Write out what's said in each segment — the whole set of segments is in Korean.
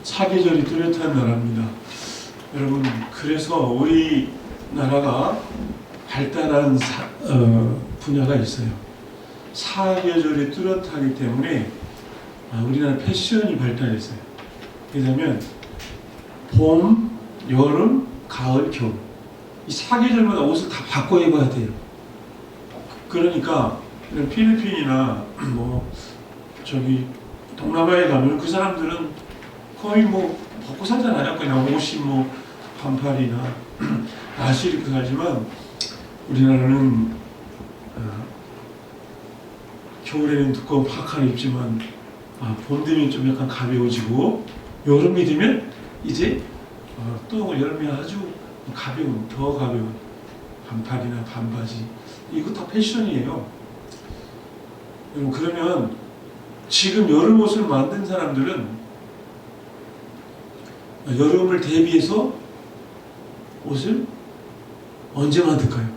사계절이 뚜렷한 나라입니다. 여러분, 그래서 우리나라가 발달한 분야가 있어요. 사계절이 뚜렷하기 때문에 우리나라 패션이 발달했어요. 왜냐하면 봄, 여름, 가을, 겨울 이 사계절마다 옷을 다 바꿔 입어야 돼요. 그러니까 필리핀이나 저기 동남아에 가면 그 사람들은 거의 벗고 살잖아요. 그냥 옷이 반팔이나 나시 입고 살지만 우리나라는 겨울에는 두꺼운 파카를 입지만 봄 되면 좀 약간 가벼워지고 여름이 되면 이제 또 여름에 아주 가벼운, 더 가벼운 반팔이나 반바지, 이거 다 패션이에요. 그러면 지금 여름 옷을 만든 사람들은 여름을 대비해서 옷을 언제 만들까요?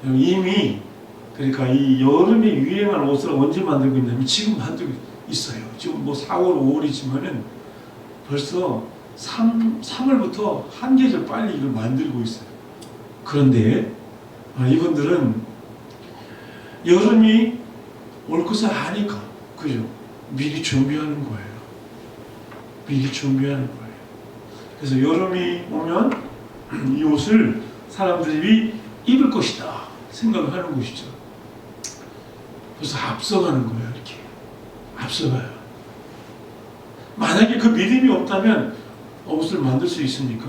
이미 그러니까 이 여름에 유행하는 옷을 언제 만들고 있냐면 지금 만들고 있어요. 지금 4월, 5월이지만은 벌써 3월부터 한 계절 빨리 이걸 만들고 있어요. 그런데 이분들은 여름이 올 것을 아니까, 그죠? 미리 준비하는 거예요. 미리 준비하는 거예요. 그래서 여름이 오면 이 옷을 사람들이 입을 것이다 생각을 하는 것이죠. 그래서 앞서가는 거예요. 이렇게 앞서가요. 만약에 그 믿음이 없다면 옷을 만들 수 있습니까?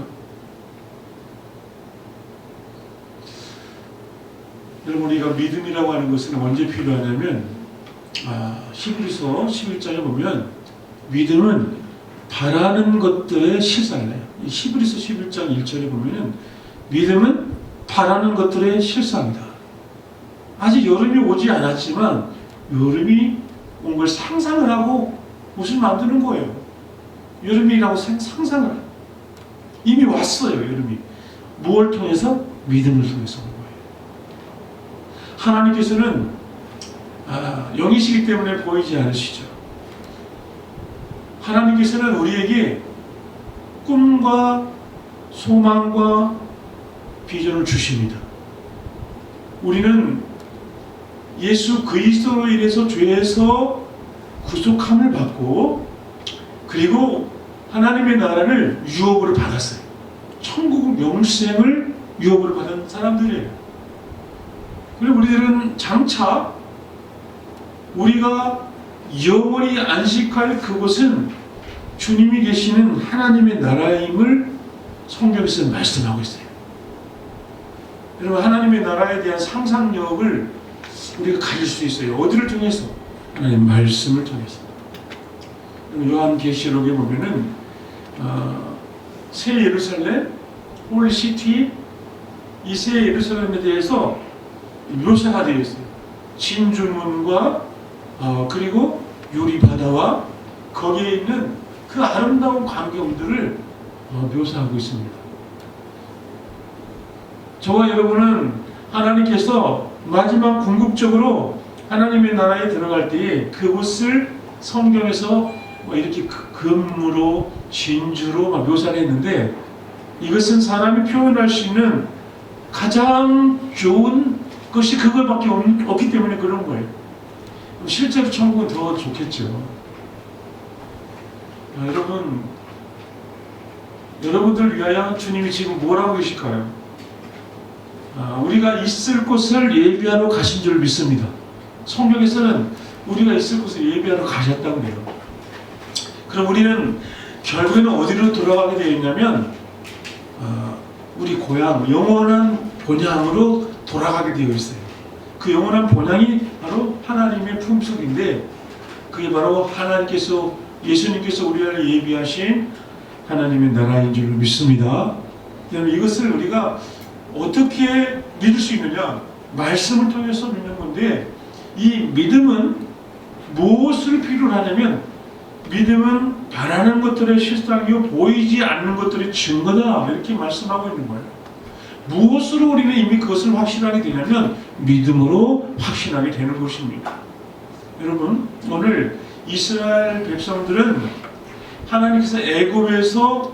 여러분, 우리가 믿음이라고 하는 것은 언제 필요하냐면 히브리서 11장에 보면 믿음은 바라는 것들의 실상이에요. 히브리서 11장 1절에 보면은 믿음은 바라는 것들의 실상이다. 아직 여름이 오지 않았지만 여름이 온 걸 상상을 하고 옷을 만드는 거예요. 여름이라고 상상을 해요. 이미 왔어요. 여름이. 무엇을 통해서? 믿음을 통해서 온 거예요. 하나님께서는 영이시기 때문에 보이지 않으시죠. 하나님께서는 우리에게 꿈과 소망과 비전을 주십니다. 우리는 예수 그리스도로 인해서 죄에서 구속함을 받고, 그리고 하나님의 나라를 유업으로 받았어요. 천국 영생을 유업으로 받은 사람들이에요. 그리고 우리들은 장차 우리가 영원히 안식할 그곳은 주님이 계시는 하나님의 나라임을 성경에서 말씀하고 있어요. 여러분, 하나님의 나라에 대한 상상력을 우리가 가질 수 있어요. 어디를 통해서? 하나님 말씀을 통해서. 요한계시록에 보면은 새 예루살렘, 홀시티, 이 새 예루살렘에 대해서 묘사가 되어 있어요. 진주문과 그리고 유리바다와 거기에 있는 그 아름다운 광경들을 묘사하고 있습니다. 저와 여러분은 하나님께서 마지막 궁극적으로 하나님의 나라에 들어갈 때에 그곳을 성경에서 이렇게 금으로 진주로 묘사를 했는데, 이것은 사람이 표현할 수 있는 가장 좋은 것이 그것밖에 없기 때문에 그런 거예요. 실제로 천국은 더 좋겠죠. 여러분들 위하여 주님이 지금 뭘 하고 계실까요? 우리가 있을 곳을 예비하러 가신 줄 믿습니다. 성경에서는 우리가 있을 곳을 예비하러 가셨다고 해요. 그럼 우리는 결국에는 어디로 돌아가게 되어 있냐면 우리 고향, 영원한 본향으로 돌아가게 되어 있어요. 그 영원한 본향이 바로 하나님의 품속인데, 그게 바로 하나님께서, 예수님께서 우리를 예비하신 하나님의 나라인 줄 믿습니다. 이것을 우리가 어떻게 믿을 수 있느냐? 말씀을 통해서 믿는 건데, 이 믿음은 무엇을 필요로 하냐면, 믿음은 바라는 것들의 실상이요 보이지 않는 것들의 증거다, 이렇게 말씀하고 있는 거예요. 무엇으로 우리는 이미 그것을 확신하게 되냐면 믿음으로 확신하게 되는 것입니다. 여러분, 오늘 이스라엘 백성들은 하나님께서 애굽에서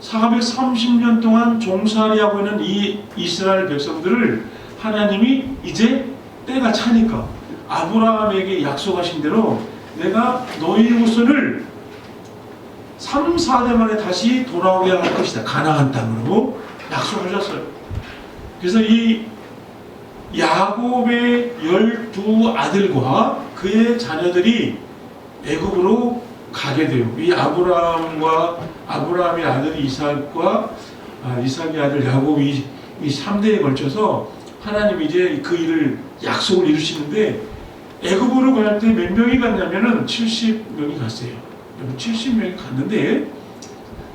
430년 동안 종살이하고 있는 이 이스라엘 백성들을 하나님이 이제 때가 차니까 아브라함에게 약속하신 대로 내가 너희 후손을 3, 4대 만에 다시 돌아오게 할 것이다. 가나안 땅으로 약속하셨어요. 그래서 이 야곱의 12 아들과 그의 자녀들이 애굽으로 가게 돼요. 이 아브라함의 아들 이삭과 이삭의 아들 야곱이 이 3대에 걸쳐서 하나님이 이제 그 일을 약속을 이루시는데 애굽으로 갈 때 몇 명이 갔냐면은 70명이 갔어요. 70명이 갔는데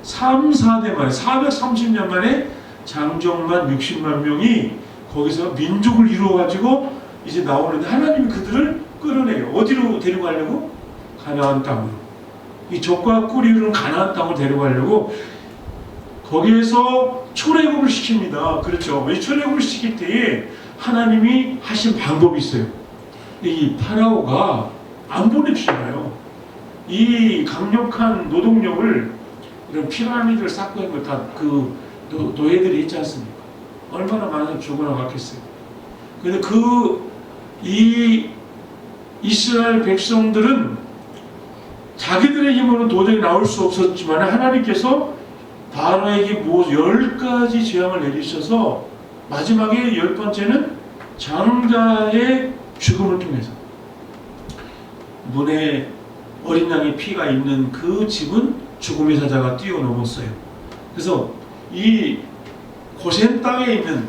3, 4대 만에 430년 만에 장정만 60만 명이 거기서 민족을 이루어가지고 이제 나오는데 하나님이 그들을 끌어내요. 어디로 데려가려고? 가나안 땅으로. 이 젖과 꿀이 흐르는 가나안 땅으로 데려가려고 거기에서 출애굽을 시킵니다. 그렇죠. 이 출애굽을 시킬 때에 하나님이 하신 방법이 있어요. 이 파라오가 안 보냅시잖아요. 이 강력한 노동력을 이런 피라미드를 쌓고 있는 거 다 그 노예들이 있지 않습니까? 얼마나 많은 죽어나 갔겠어요. 그런데 이 이스라엘 백성들은 자기들의 힘으로 도저히 나올 수 없었지만 하나님께서 바로에게 10가지 재앙을 내리셔서 마지막에 10번째는 장자의 죽음을 통해서 문에 어린 양의 피가 있는 그 집은 죽음의 사자가 뛰어넘었어요. 그래서 이 고센 땅에 있는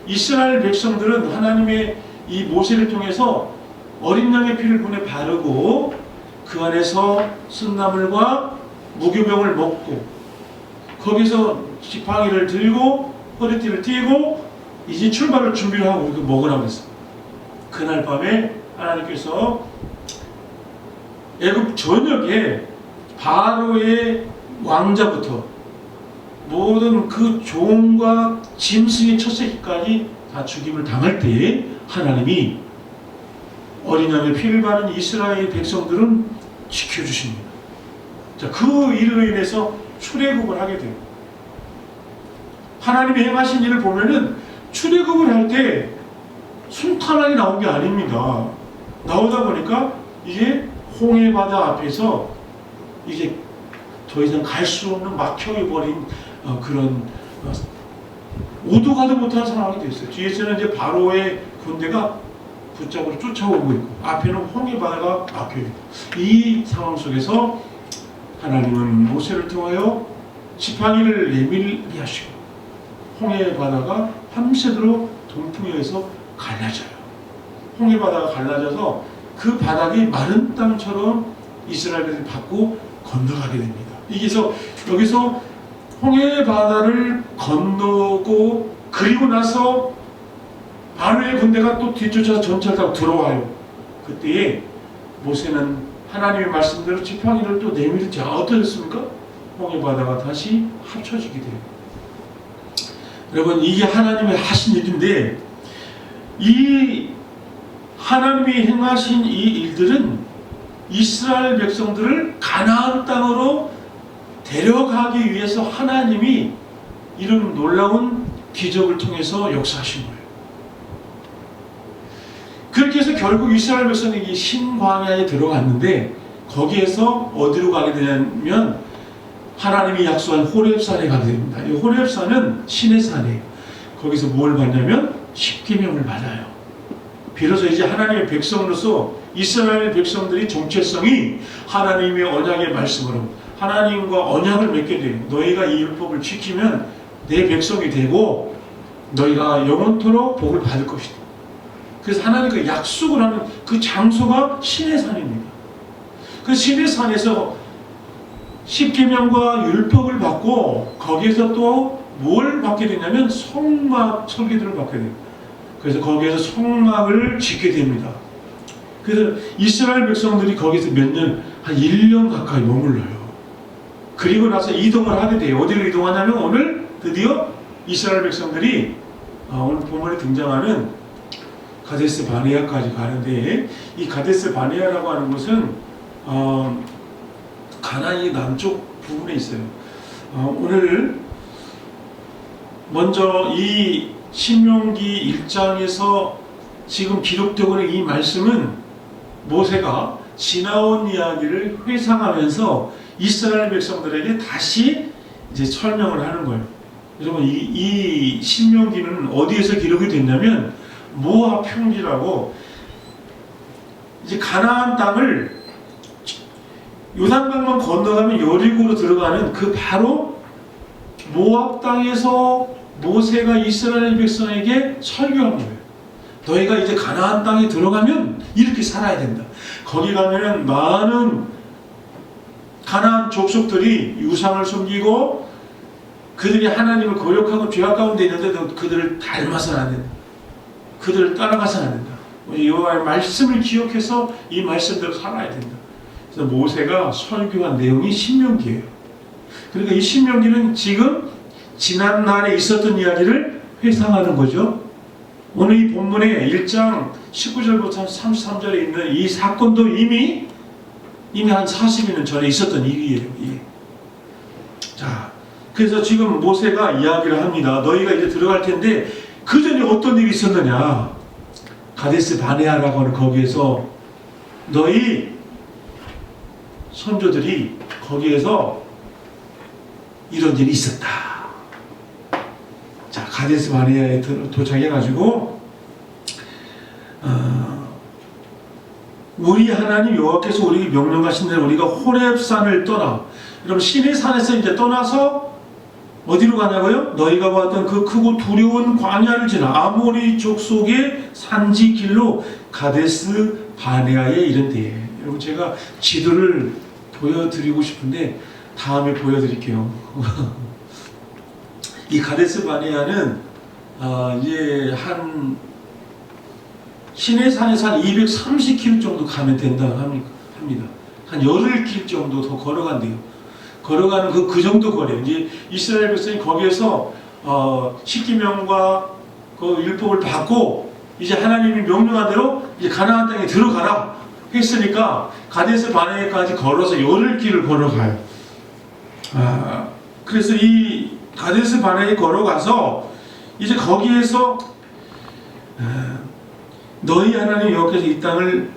이스라엘 백성들은 하나님의 이 모세를 통해서 어린 양의 피를 문에 바르고 그 안에서 쓴나물과 무교병을 먹고 거기서 지팡이를 들고 허리띠를 띠고 이제 출발을 준비를 하고 이렇게 먹으라고 했어요. 그날 밤에 하나님께서 애굽 전역에 바로의 왕자부터 모든 그 종과 짐승의 첫 새끼까지 다 죽임을 당할 때에 하나님이 어린 양의 피를 바른 이스라엘 백성들은 지켜주십니다. 자, 그 일로 인해서 출애굽을 하게 돼요. 하나님이 행하신 일을 보면은 출애굽을 할 때 순탄하게 나온 게 아닙니다. 나오다 보니까 이게 홍해 바다 앞에서 이게 더 이상 갈 수 없는 막혀버린 그런 오도 가도 못하는 상황이 됐어요. 뒤에서는 이제 바로의 군대가 붙잡으러 쫓아오고 있고 앞에는 홍해 바다가 막혀 있고 이 상황 속에서 하나님은 모세를 통하여 지팡이를 내밀게 하시고 홍해 바다가 밤새도록 동풍에 의해서 갈라져요. 홍해 바다가 갈라져서 그 바닥이 마른 땅처럼 이스라엘을 받고 건너가게 됩니다. 여기서 홍해 바다를 건너고 그리고 나서 바로의 군대가 또 뒤쫓아서 전차를 타고 들어와요. 그때에 모세는 하나님의 말씀대로 지팡이를 또 내밀지 어떠셨습니까? 홍해 바다가 다시 합쳐지게 돼요. 여러분, 이게 하나님의 하신 일인데 이 하나님이 행하신 이 일들은 이스라엘 백성들을 가나안 땅으로 데려가기 위해서 하나님이 이런 놀라운 기적을 통해서 역사하신 거예요. 그렇게 해서 결국 이스라엘 백성이 신광야에 들어갔는데 거기에서 어디로 가게 되냐면 하나님이 약속한 호렙산에 가게 됩니다. 이 호렙산은 신의 산이에요. 거기서 뭘 받냐면 십계명을 받아요. 비로소 이제 하나님의 백성으로서 이스라엘 백성들이 정체성이 하나님의 언약의 말씀으로 하나님과 언약을 맺게 돼요. 너희가 이 율법을 지키면 내 백성이 되고 너희가 영원토록 복을 받을 것이다. 그래서 하나님과 약속을 하는 그 장소가 신의 산입니다. 그 신의 산에서 십계명과 율법을 받고 거기에서 또 뭘 받게 되냐면 성막 설계들을 받게 돼요. 그래서 거기에서 성막을 짓게 됩니다. 그래서 이스라엘 백성들이 거기서 몇 년, 한 1년 가까이 머물러요. 그리고 나서 이동을 하게 돼요. 어디로 이동하냐면 오늘 드디어 이스라엘 백성들이 오늘 본문에 등장하는 가데스 바네아까지 가는데, 이 가데스 바네아라고 하는 곳은 가나안의 남쪽 부분에 있어요. 오늘 먼저 이 신명기 1장에서 지금 기록되고 있는 이 말씀은 모세가 지나온 이야기를 회상하면서 이스라엘 백성들에게 다시 이제 설명을 하는 거예요. 여러분, 이 신명기는 어디에서 기록이 됐냐면 모압 평지라고, 이제 가나안 땅을 요단강만 건너가면 여리고로 들어가는 그 바로 모압 땅에서 모세가 이스라엘 백성에게 설교한 거예요. 너희가 이제 가나안 땅에 들어가면 이렇게 살아야 된다. 거기 가면은 많은 가나안 족속들이 유상을 섬기고 그들이 하나님을 거역하고 죄악 가운데 있는데 그들을 닮아서는 안 된다. 그들을 따라가서는 안 된다. 여호와의 말씀을 기억해서 이 말씀대로 살아야 된다. 그래서 모세가 설교한 내용이 신명기예요. 그러니까 이 신명기는 지금 지난 날에 있었던 이야기를 회상하는 거죠. 오늘 이 본문의 1장 19절부터 33절에 있는 이 사건도 이미 한 40년 전에 있었던 일이에요. 자, 그래서 지금 모세가 이야기를 합니다. 너희가 이제 들어갈 텐데 그 전에 어떤 일이 있었느냐. 가데스 바네아라고 하는 거기에서 너희 선조들이 거기에서 이런 일이 있었다. 자, 가데스 바네아에 도착해가지고 우리 하나님 여호와께서 우리에게 명령하신 대로 우리가 호렙산을 떠나, 여러분 신의 산에서 이제 떠나서 어디로 가냐고요? 너희가 봤던 그 크고 두려운 광야를 지나 아모리 족속의 산지 길로 가데스 바네아에 이른 때에, 여러분 제가 지도를 보여드리고 싶은데 다음에 보여드릴게요. 이 가데스 바네아는 이제 한 시내산에서 한 230km 정도 가면 된다고 합니다. 한 열흘 길 정도 더 걸어간대요. 걸어가는 그 정도 거리예요. 이제 이스라엘 백성이 거기에서 십계명과 그 율법을 받고 이제 하나님이 명령한 대로 이제 가나안 땅에 들어가라 했으니까 가데스 바네아까지 걸어서 열흘 길을 걸어가요. 그래서 이 가데스 바네아에 걸어가서 이제 거기에서 너희 하나님 여호와께서 이 땅을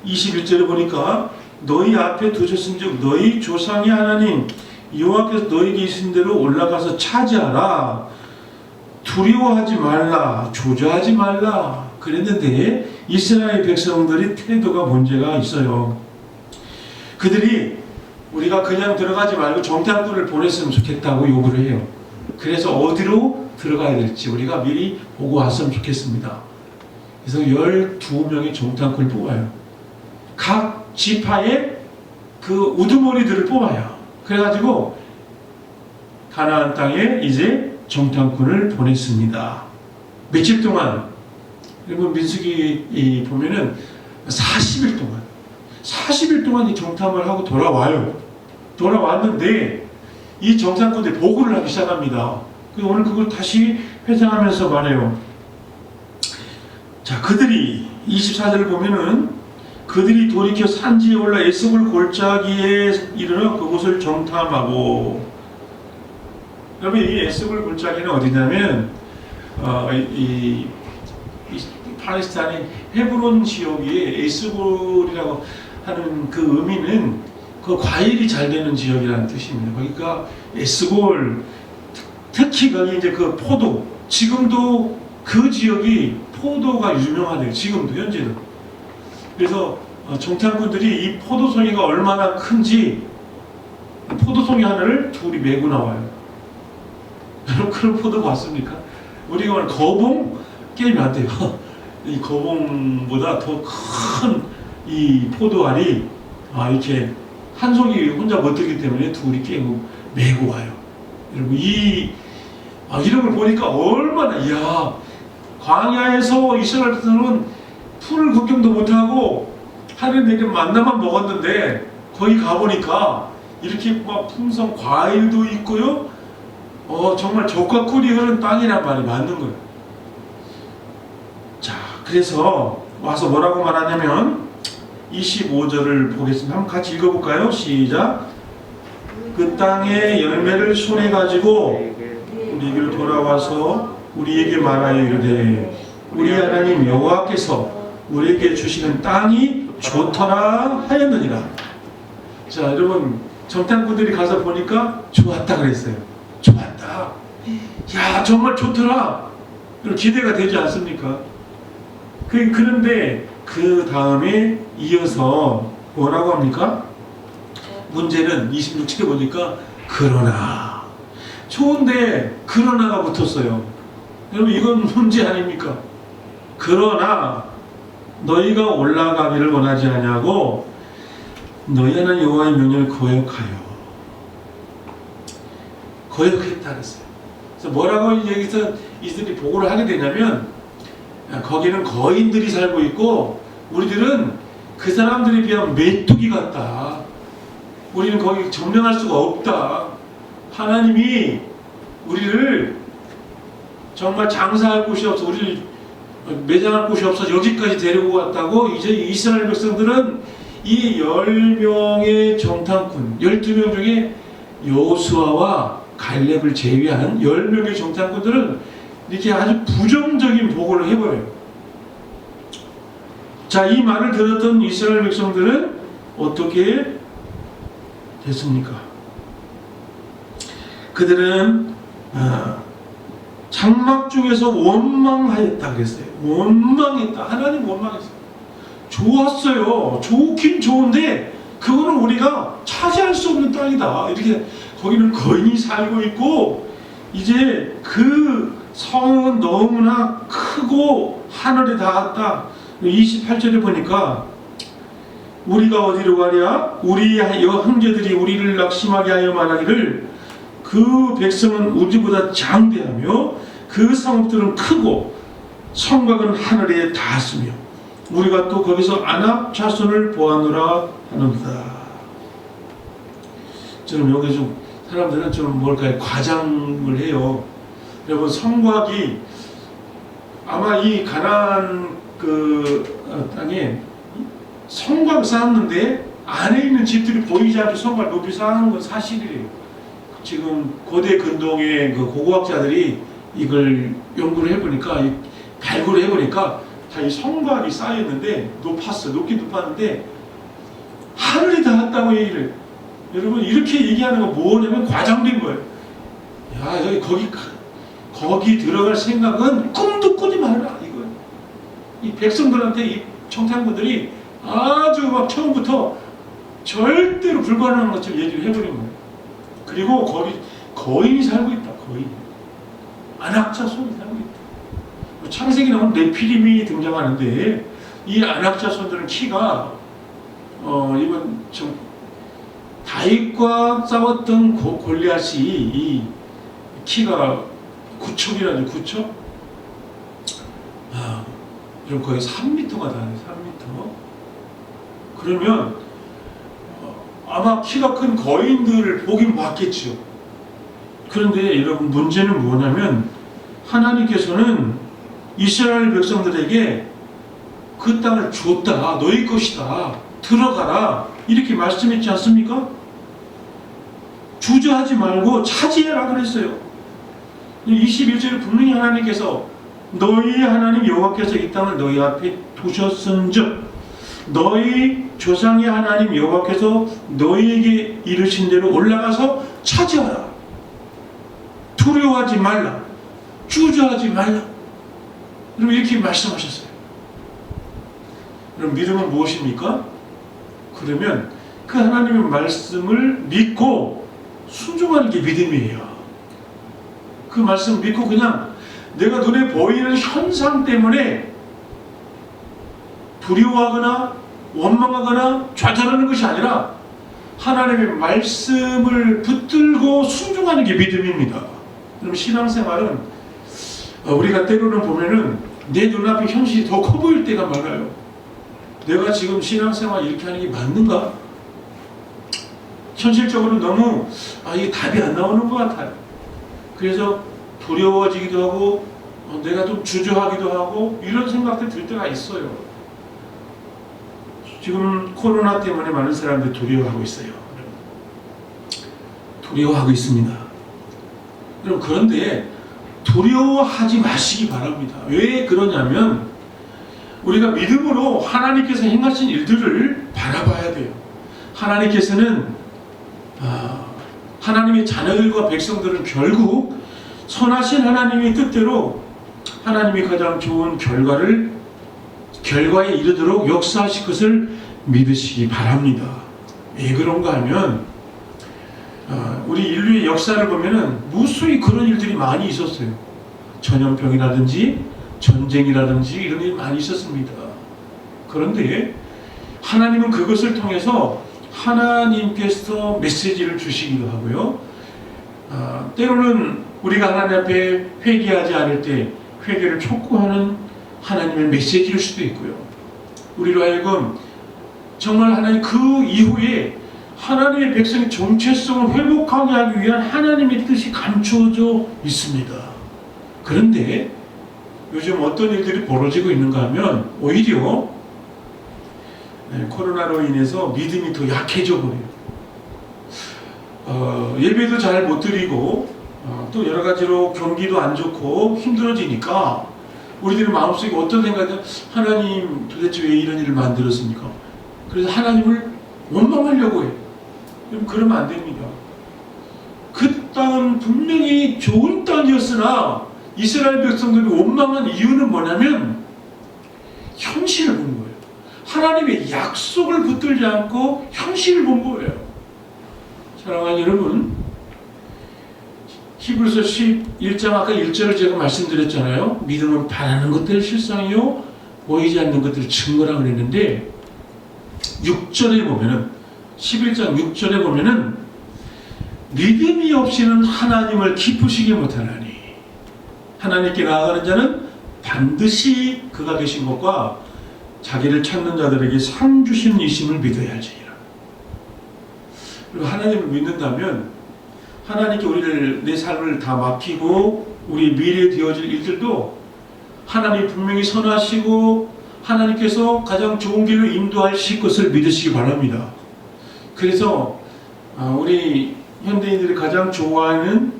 21절에 보니까 너희 앞에 두셨은즉 너희 조상의 하나님 여호와께서 너희에게 이신 대로 올라가서 차지하라. 두려워하지 말라. 조조하지 말라. 그랬는데 이스라엘 백성들이 태도가 문제가 있어요. 그들이 우리가 그냥 들어가지 말고 정탐꾼을 보냈으면 좋겠다고 요구를 해요. 그래서 어디로 들어가야 될지 우리가 미리 보고 왔으면 좋겠습니다. 그래서 12명의 정탐꾼을 뽑아요. 각 지파의 그 우두머리들을 뽑아요. 그래가지고 가나안 땅에 이제 정탐꾼을 보냈습니다. 며칠 동안, 여러분 민수기 보면은 40일 동안 이 정탐을 하고 돌아와요. 돌아왔는데 이 정탐꾼들이 보고를 하기 시작합니다. 오늘 그걸 다시 회상하면서 말해요. 자, 그들이 24절을 보면은 그들이 돌이켜 산지에 올라 에스골 골짜기에 이르러 그곳을 정탐하고, 여러분 이 에스골 골짜기는 어디냐면 이 팔레스타인의 헤브론 지역에 에스골이라고 하는 그 의미는 그 과일이 잘 되는 지역이라는 뜻입니다. 그러니까 에스골, 특히 거기 이제 그 포도, 지금도 그 지역이 포도가 유명하대요. 지금도 현재도. 그래서 정탐꾼들이 이 포도송이가 얼마나 큰지 포도송이 하나를 둘이 메고 나와요. 여러분 그런 포도 봤습니까? 우리가 오늘 거봉 게임이 안 돼요. 이 거봉보다 더 큰 이 포도알이 이렇게 한 송이 혼자 못 들기 때문에 둘이 깨고 메고 와요. 여러분 이런 걸 보니까 얼마나, 이야, 광야에서 이스라엘 백성은 풀을 구경도 못하고 하늘 내린 만나만 먹었는데 거기 가보니까 이렇게 막 풍성 과일도 있고요. 정말 젖과 꿀이 흐르는 땅이란 말이 맞는 거예요. 자, 그래서 와서 뭐라고 말하냐면 25절을 보겠습니다. 한번 같이 읽어볼까요? 시작. 그 땅의 열매를 손에 가지고 우리에게로 돌아와서 우리에게 말하여 이르되 우리 하나님 여호와께서 우리에게 주시는 땅이 좋더라 하였느니라. 자, 여러분 정탐꾼들이 가서 보니까 좋았다 그랬어요. 좋았다. 야, 정말 좋더라. 이런 기대가 되지 않습니까? 그런데 그 다음에 이어서 뭐라고 합니까? 문제는 26절에 보니까 그러나, 좋은데 그러나가 붙었어요. 여러분 이건 문제 아닙니까? 그러나 너희가 올라가기를 원하지 아니하고 너희 하나님 여호와의 명령을 거역했다 그랬어요. 그래서 뭐라고 여기서 이들이 보고를 하게 되냐면, 거기는 거인들이 살고 있고 우리들은 그 사람들에 비하면 메뚜기 같다. 우리는 거기 점령할 수가 없다. 하나님이 우리를 정말 장사할 곳이 없어, 우리를 매장할 곳이 없어 여기까지 데리고 왔다고. 이제 이스라엘 백성들은 이 10명의 정탐꾼, 12명 중에 여호수아와 갈렙을 제외한 10명의 정탐꾼들은 이렇게 아주 부정적인 보고를 해버려요. 자, 이 말을 들었던 이스라엘 백성들은 어떻게 됐습니까? 그들은 장막 중에서 원망하였다 그랬어요. 원망했다. 하나님 원망했어요. 좋았어요. 좋긴 좋은데 그거는 우리가 차지할 수 없는 땅이다. 이렇게 거기는 거인이 살고 있고 이제 그 성은 너무나 크고 하늘에 닿았다. 28절에 보니까 우리가 어디로 가랴? 우리 형제들이 우리를 낙심하게 하여 말하기를 그 백성은 우리보다 장대하며 그 성읍들은 크고 성곽은 하늘에 닿았으며 우리가 또 거기서 아낙 자손을 보았노라 하는도다. 좀 여기 좀 사람들은 좀 뭘까요? 과장을 해요. 여러분 성곽이 아마 이 가나안 그 땅에 성곽 쌓았는데 안에 있는 집들이 보이지 않게 성곽 높이 쌓는 건 사실이에요. 지금 고대 근동의 그 고고학자들이 이걸 연구를 해보니까, 발굴을 해보니까 다 이 성곽이 쌓였는데 높긴 높았는데 하늘에 닿았다고 얘기를. 여러분 이렇게 얘기하는 건 뭐냐면 과장된 거예요. 야, 여기 거기 들어갈 생각은 꿈도 꾸지 말라. 이거 이 백성들한테 이 청탐꾼들이 아주 막 처음부터 절대로 불가능한 것처럼 얘기를 해버린 거예요. 그리고 거기 거인이 살고 있다. 거인. 안악자손이 살고 있다. 창세기 나오면 네피림이 등장하는데 이 안악자손들은 키가 이건 좀 다윗과 싸웠던 골리앗이 이 키가 9척이라죠. 9척? 그럼 거의 3m가 닿아요. 3m. 그러면 아마 키가 큰 거인들을 보긴 봤겠죠. 그런데 여러분 문제는 뭐냐면 하나님께서는 이스라엘 백성들에게 그 땅을 줬다. 너희 것이다. 들어가라. 이렇게 말씀했지 않습니까? 주저하지 말고 차지해라 그랬어요. 21절에 분명히 하나님께서 너희 하나님 여호와께서 이 땅을 너희 앞에 두셨은즉 너희 조상의 하나님 여호와께서 너희에게 이르신 대로 올라가서 차지하라. 두려워하지 말라. 주저하지 말라. 여러분 이렇게 말씀하셨어요. 그럼 믿음은 무엇입니까? 그러면 그 하나님의 말씀을 믿고 순종하는 게 믿음이에요. 그 말씀 믿고 그냥 내가 눈에 보이는 현상 때문에 두려워하거나 원망하거나 좌절하는 것이 아니라 하나님의 말씀을 붙들고 순종하는 게 믿음입니다. 그럼 신앙생활은 우리가 때로는 보면은 내 눈앞에 현실이 더 커 보일 때가 많아요. 내가 지금 신앙생활 이렇게 하는 게 맞는가? 현실적으로 너무 이게 답이 안 나오는 것 같아요. 그래서 두려워지기도 하고 내가 좀 주저하기도 하고 이런 생각들 들 때가 있어요. 지금 코로나 때문에 많은 사람들이 두려워하고 있어요. 두려워하고 있습니다. 여러분, 그런데 두려워하지 마시기 바랍니다. 왜 그러냐면 우리가 믿음으로 하나님께서 행하신 일들을 바라봐야 돼요. 하나님께서는 하나님의 자녀들과 백성들은 결국 선하신 하나님의 뜻대로 하나님이 가장 좋은 결과에 이르도록 역사하실 것을 믿으시기 바랍니다. 왜 그런가 하면 우리 인류의 역사를 보면은 무수히 그런 일들이 많이 있었어요. 전염병이라든지 전쟁이라든지 이런 일이 많이 있었습니다. 그런데 하나님은 그것을 통해서 하나님께서 메시지를 주시기도 하고요. 때로는 우리가 하나님 앞에 회개하지 않을 때 회개를 촉구하는 하나님의 메시지일 수도 있고요. 우리로 하여금 정말 하나님 그 이후에 하나님의 백성의 정체성을 회복하게 하기 위한 하나님의 뜻이 감추어져 있습니다. 그런데 요즘 어떤 일들이 벌어지고 있는가 하면 오히려 코로나로 인해서 믿음이 더 약해져 버려요. 예배도 잘 못 드리고 또 여러 가지로 경기도 안 좋고 힘들어지니까 우리들의 마음속에 어떤 생각이, 하나님 도대체 왜 이런 일을 만들었습니까? 그래서 하나님을 원망하려고 해요. 그러면 안 됩니다. 그 땅은 분명히 좋은 땅이었으나 이스라엘 백성들이 원망한 이유는 뭐냐면 현실을 본 거예요. 하나님의 약속을 붙들지 않고 현실을 본 거예요. 사랑하는 여러분, 히브리서 11장 아까 1절을 제가 말씀드렸잖아요. 믿음은 바라는 것들 실상이요 보이지 않는 것들 증거라고 그랬는데 6절에 보면은 11장 6절에 보면은 믿음이 없이는 하나님을 기쁘시게 못하나니 하나님께 나아가는 자는 반드시 그가 계신 것과 자기를 찾는 자들에게 상 주시는 이심을 믿어야 할지니라. 그리고 하나님을 믿는다면 하나님께 우리를 내 삶을 다 맡기고 우리 미래에 되어질 일들도 하나님이 분명히 선하시고 하나님께서 가장 좋은 길로 인도하실 것을 믿으시기 바랍니다. 그래서 우리 현대인들이 가장 좋아하는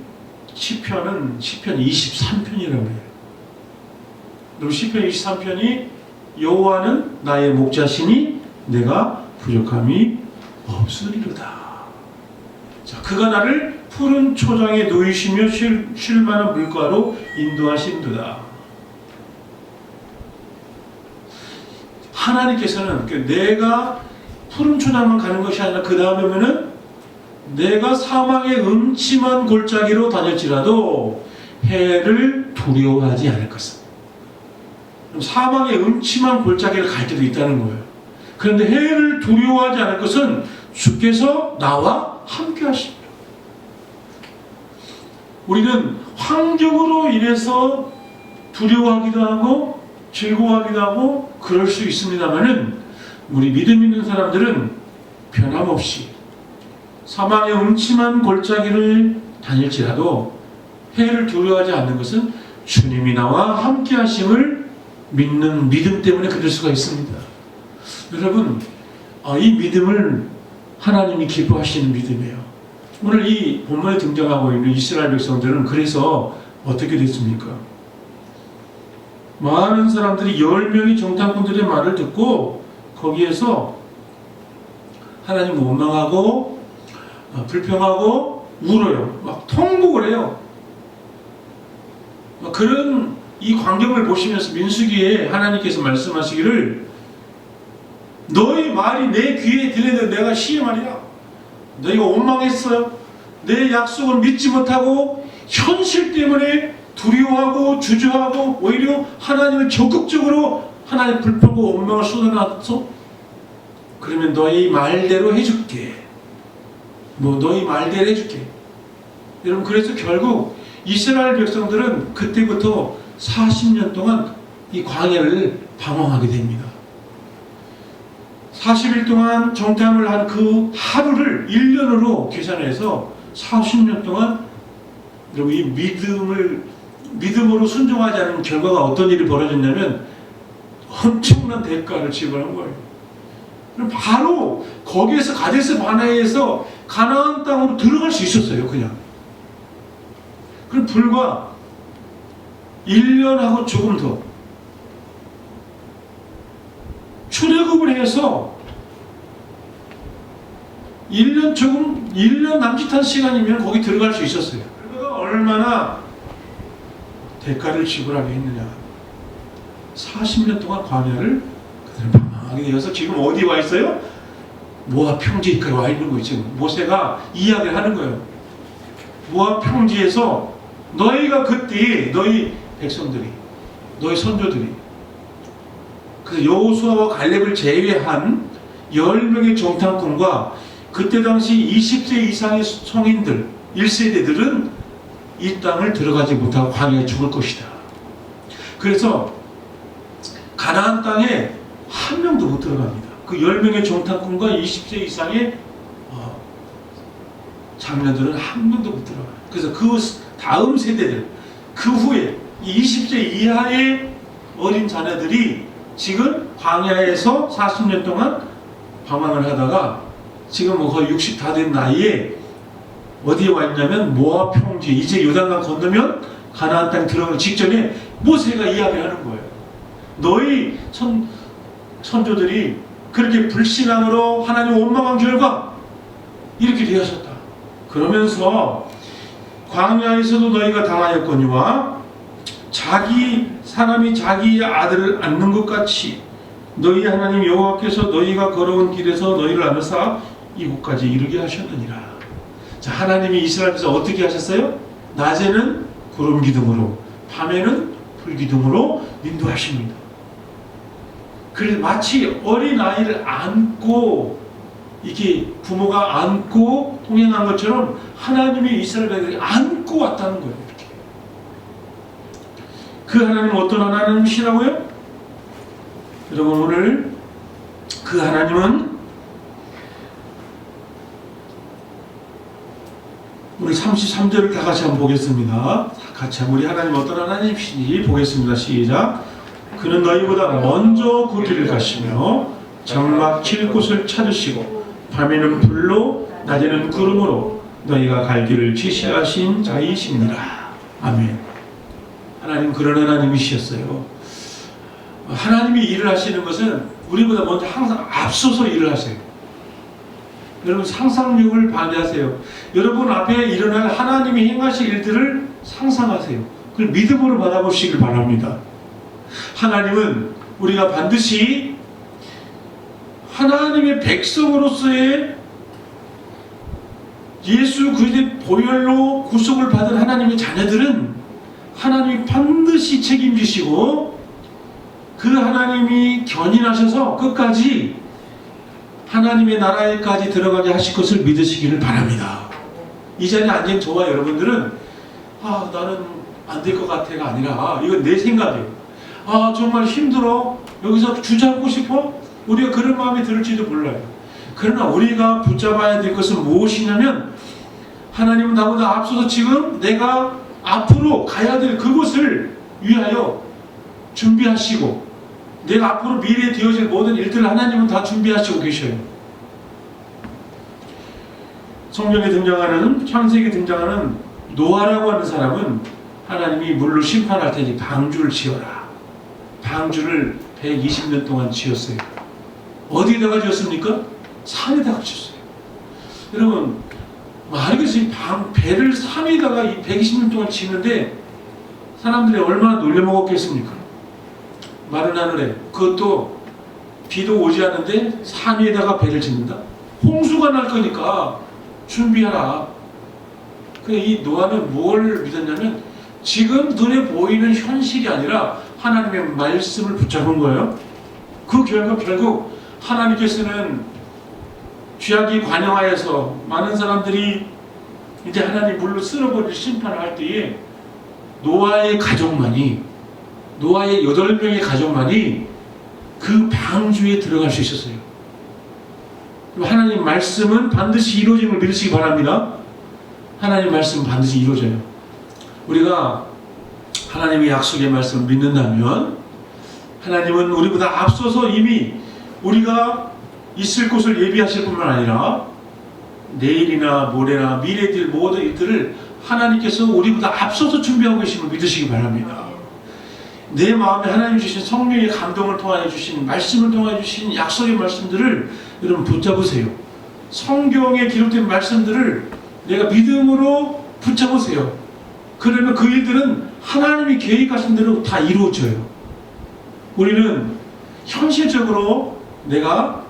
시편은 시편 23편이라고 해요. 그리고 시편 23편이 여호와는 나의 목자시니 내가 부족함이 없으리로다. 자, 그가 나를 푸른 초장에 누이시며 쉴 만한 물가로 인도하신도다. 하나님께서는 내가 푸른 초장만 가는 것이 아니라 그 다음에는 내가 사망의 음침한 골짜기로 다닐지라도 해를 두려워하지 않을 것은. 사망의 음침한 골짜기를 갈 때도 있다는 거예요. 그런데 해를 두려워하지 않을 것은 주께서 나와 함께 하십니다. 우리는 환경으로 인해서 두려워하기도 하고 즐거워하기도 하고 그럴 수 있습니다만은 우리 믿음 있는 사람들은 변함없이 사망의 음침한 골짜기를 다닐지라도 해를 두려워하지 않는 것은 주님이 나와 함께 하심을 믿는 믿음 때문에 그럴 수가 있습니다. 여러분, 이 믿음을 하나님이 기뻐하시는 믿음이에요. 오늘 이 본문에 등장하고 있는 이스라엘 백성들은 그래서 어떻게 됐습니까? 많은 사람들이 10명의 정탐꾼들의 말을 듣고 거기에서 하나님 원망하고 불평하고 울어요. 막 통곡을 해요. 그런 이 광경을 보시면서 민수기에 하나님께서 말씀하시기를 너희 말이 내 귀에 들리는 내가 시험하리라. 너희가 원망했어요. 내 약속을 믿지 못하고 현실 때문에 두려워하고 주저하고 오히려 하나님을 적극적으로 하나님 불평과 원망을 쏟아놨어. 그러면 너희 말대로 해줄게. 너희 말대로 해줄게. 여러분, 그래서 결국 이스라엘 백성들은 그때부터 40년 동안 이 광야를 방황하게 됩니다. 40일 동안 정탐을 한 그 하루를 1년으로 계산해서 40년 동안 이 믿음을 믿음으로 순종하지 않은 결과가 어떤 일이 벌어졌냐면 엄청난 대가를 지불한 거예요. 그럼 바로 거기에서 가데스 바네아에서 가나안 땅으로 들어갈 수 있었어요. 그냥. 그럼 불과 1년하고 조금 더 출애굽을 해서 1년 남짓한 시간이면 거기 들어갈 수 있었어요. 그가 얼마나 대가를 지불하게 했느냐. 40년 동안 광야를 그들은 방황하게 되어서 지금 어디 와 있어요? 모압 평지까지 와 있는 거예요. 지금 모세가 이야기를 하는 거예요. 모압 평지에서 너희가 그때 너희 백성들이 너희 선조들이 그래서 여호수아와 갈렙을 제외한 10명의 정탐꾼과 그때 당시 20세 이상의 성인들 1세대들은 이 땅을 들어가지 못하고 광야에 죽을 것이다. 그래서 가나안 땅에 한 명도 못 들어갑니다. 그 10명의 정탐꾼과 20세 이상의 장녀들은 한 명도 못 들어가요. 그래서 그 다음 세대들, 그 후에 20세 이하의 어린 자녀들이 지금 광야에서 40년 동안 방황을 하다가 지금 뭐 거의 60 다 된 나이에 어디에 와 있냐면 모압 평지, 이제 요단강 건너면 가나안 땅 들어가기 직전에 모세가 이야기하는 거예요. 너희 선조들이 그렇게 불신앙으로 하나님 원망한 결과 이렇게 되었었다. 그러면서 광야에서도 너희가 당하였거니와 사람이 자기 아들을 안는 것 같이 너희 하나님 여호와께서 너희가 걸어온 길에서 너희를 안으사 이곳까지 이르게 하셨느니라. 자, 하나님이 이스라엘에서 어떻게 하셨어요? 낮에는 구름 기둥으로, 밤에는 불 기둥으로 인도하십니다. 그래서 마치 어린 아이를 안고 이렇게 부모가 안고 동행한 것처럼 하나님이 이스라엘 백성을 안고 왔다는 거예요. 이렇게. 그 하나님은 어떤 하나님이시라고요? 여러분, 오늘 그 하나님은 우리 33절을 다 같이 한번 보겠습니다. 같이 한번 우리 하나님 어떤 하나님이신지 보겠습니다. 시작. 그는 너희보다 먼저 그 길을 가시며 장막 칠 곳을 찾으시고 밤에는 불로 낮에는 구름으로 너희가 갈 길을 지시하신 자이시니라. 아멘. 하나님 그런 하나님이셨어요. 하나님이 일을 하시는 것은 우리보다 먼저 항상 앞서서 일을 하세요. 여러분 상상력을 발휘하세요. 여러분 앞에 일어날 하나님이 행하실 일들을 상상하세요. 그걸 믿음으로 받아보시길 바랍니다. 하나님은 우리가 반드시 하나님의 백성으로서의 예수 그리스도의 보혈로 구속을 받은 하나님의 자녀들은 하나님이 반드시 책임지시고 그 하나님이 견인하셔서 끝까지 하나님의 나라에까지 들어가게 하실 것을 믿으시기를 바랍니다. 이 자리에 앉은 저와 여러분들은 나는 안 될 것 같아가 아니라 이건 내 생각이에요. 정말 힘들어. 여기서 주저앉고 싶어? 우리가 그런 마음이 들을지도 몰라요. 그러나 우리가 붙잡아야 될 것은 무엇이냐면 하나님은 나보다 앞서서 지금 내가 앞으로 가야 될 그곳을 위하여 준비하시고 내가 앞으로 미래에 되어질 모든 일들을 하나님은 다 준비하시고 계셔요. 성경에 등장하는 창세기에 등장하는 노아라고 하는 사람은 하나님이 물로 심판할 테니 방주를 지어라. 방주를 120년 동안 지었어요. 어디에다가 지었습니까? 산에다가 지었어요. 여러분 말이겠어요. 배를 산에다가 120년 동안 지는데 사람들이 얼마나 놀려먹었겠습니까? 마른 하늘에 그것도 비도 오지 않는데 산 위에다가 배를 짓는다? 홍수가 날 거니까 준비하라. 이 노아는 뭘 믿었냐면 지금 눈에 보이는 현실이 아니라 하나님의 말씀을 붙잡은 거예요. 그 결과 결국 하나님께서는 죄악이 관영하여서 많은 사람들이 이제 하나님 물로 쓸어버릴 심판을 할 때에 노아의 8명의 가족만이 그 방주에 들어갈 수 있었어요. 하나님 말씀은 반드시 이루어짐을 믿으시기 바랍니다. 하나님 말씀은 반드시 이루어져요. 우리가 하나님의 약속의 말씀을 믿는다면 하나님은 우리보다 앞서서 이미 우리가 있을 곳을 예비하실 뿐만 아니라 내일이나 모레나 미래들 모든 일들을 하나님께서 우리보다 앞서서 준비하고 계심을 믿으시기 바랍니다. 내 마음에 하나님 주신 성령의 감동을 통하여 주신 말씀을 통하여 주신 약속의 말씀들을 여러분 붙잡으세요. 성경에 기록된 말씀들을 내가 믿음으로 붙잡으세요. 그러면 그 일들은 하나님이 계획하신 대로 다 이루어져요. 우리는 현실적으로 내가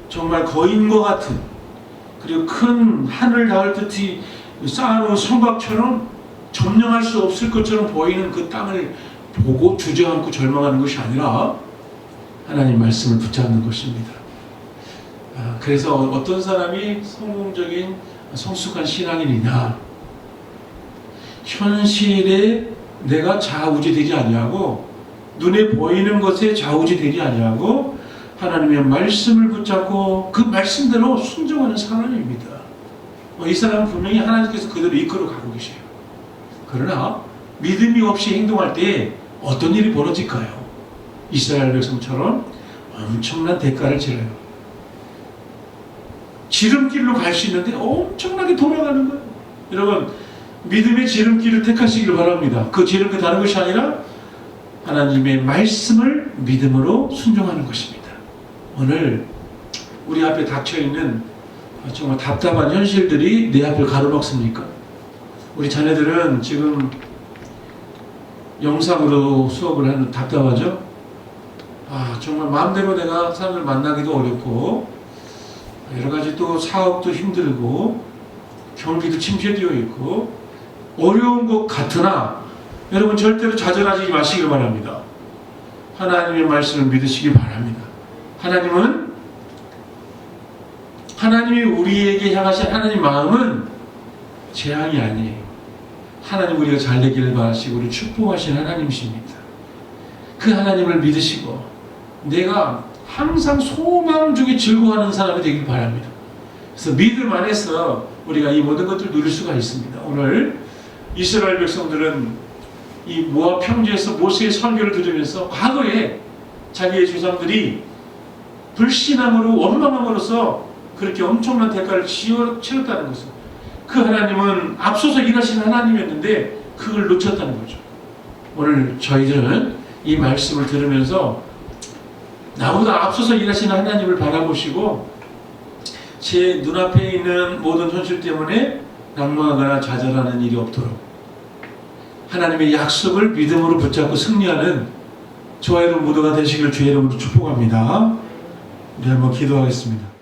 정말 거인과 같은 그리고 큰 하늘 닿을 듯이 쌓아놓은 성곽처럼 점령할 수 없을 것처럼 보이는 그 땅을 보고 주저앉고 절망하는 것이 아니라 하나님 말씀을 붙잡는 것입니다. 그래서 어떤 사람이 성공적인 성숙한 신앙인이냐, 현실에 내가 좌우지되지 아니하고 눈에 보이는 것에 좌우지되지 아니하고 하나님의 말씀을 붙잡고 그 말씀대로 순종하는 사람입니다. 이 사람은 분명히 하나님께서 그대로 이끌어 가고 계세요. 그러나 믿음이 없이 행동할 때 어떤 일이 벌어질까요? 이스라엘 백성처럼 엄청난 대가를 치러요. 지름길로 갈 수 있는데 엄청나게 돌아가는 거예요. 여러분, 믿음의 지름길을 택하시기를 바랍니다. 그 지름길 다른 것이 아니라 하나님의 말씀을 믿음으로 순종하는 것입니다. 오늘 우리 앞에 닥쳐있는 정말 답답한 현실들이 내 앞을 가로막습니까? 우리 자녀들은 지금 영상으로 수업을 하는 답답하죠? 정말 마음대로 내가 사람을 만나기도 어렵고 여러 가지 또 사업도 힘들고 경기도 침체되어 있고 어려운 것 같으나 여러분 절대로 좌절하지 마시길 바랍니다. 하나님의 말씀을 믿으시기 바랍니다. 하나님이 우리에게 향하신 하나님 마음은 재앙이 아니에요. 하나님 우리가 잘 되기를 바라시고 우리 축복하신 하나님이십니다. 그 하나님을 믿으시고 내가 항상 소망 중에 즐거워하는 사람이 되길 바랍니다. 그래서 믿음 안에서 우리가 이 모든 것들을 누릴 수가 있습니다. 오늘 이스라엘 백성들은 이 모압 평지에서 모세의 설교를 들으면서 과거에 자기의 조상들이 불신함으로 원망함으로써 그렇게 엄청난 대가를 치렀다는 것을, 그 하나님은 앞서서 일하시는 하나님이었는데 그걸 놓쳤다는 거죠. 오늘 저희들은 이 말씀을 들으면서 나보다 앞서서 일하시는 하나님을 바라보시고 제 눈앞에 있는 모든 현실 때문에 낙망하거나 좌절하는 일이 없도록 하나님의 약속을 믿음으로 붙잡고 승리하는 저와 여러분 모두가 되시길 주의 이름으로 축복합니다. 우리 한번 기도하겠습니다.